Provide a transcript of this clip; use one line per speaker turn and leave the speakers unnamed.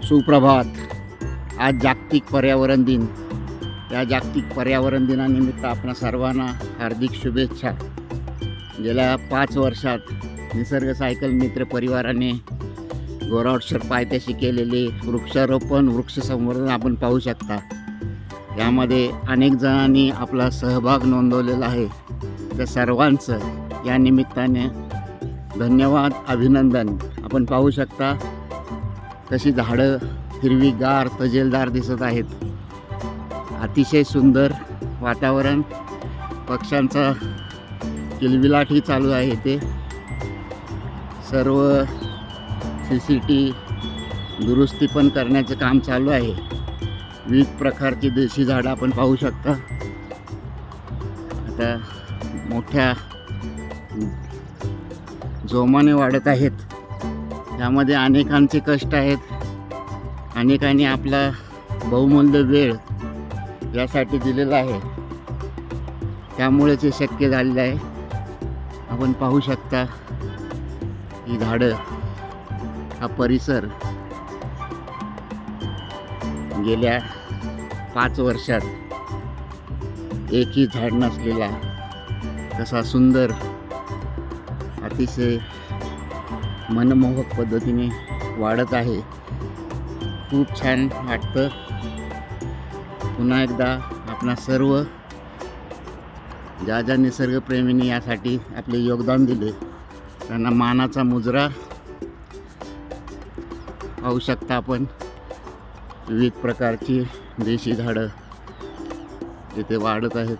सुप्रभात. आज जागतिक पर्यावरण दिन. या जागतिक पर्यावरण दिनानिमित्त आपणा सर्वांना हार्दिक शुभेच्छा. गेल्या 5 वर्षात निसर्ग सायकल मित्र परिवाराने गोरावडशर पायथ्याशी केलेले वृक्षारोपण वृक्ष संवर्धन आपण पाहू शकता. यामध्ये अनेक जणांनी आपला सहभाग नोंदवलेला आहे. त्या सर्वांचं या निमित्ताने धन्यवाद, अभिनंदन. आपण पाहू शकता कशी झाडं हिरवीगार तजेलदार दिसत आहेत. अतिशय सुंदर वातावरण, पक्ष्यांचा किलबिलाटही चालू आहे. ते सर्व CCT दुरुस्ती पण करण्याचं काम चालू आहे. विविध प्रकारची देशी झाडं आपण पाहू शकता. आता मोठ्या जोमाने वाढत आहेत. यामध्ये अनेकांचे कष्ट आहेत. अनेकांनी आपला बहुमूल्य वेळ यासाठी दिलेला आहे. त्यामुळेच हे शक्य झालेलं आहे. आपण पाहू शकता ही झाडं, हा परिसर गेल्या 5 वर्षात एकही झाड नसलेला कसा सुंदर, अतिशय मनमोहक पद्धतीने वाढत आहे. खूप छान वाटतं. पुन्हा एकदा आपणा सर्व ज्या निसर्गप्रेमींनी यासाठी आपले योगदान दिले त्यांना मानाचा मुजरा. पाहू शकता आपण विविध प्रकारची देशी झाडं इथे वाढत आहेत.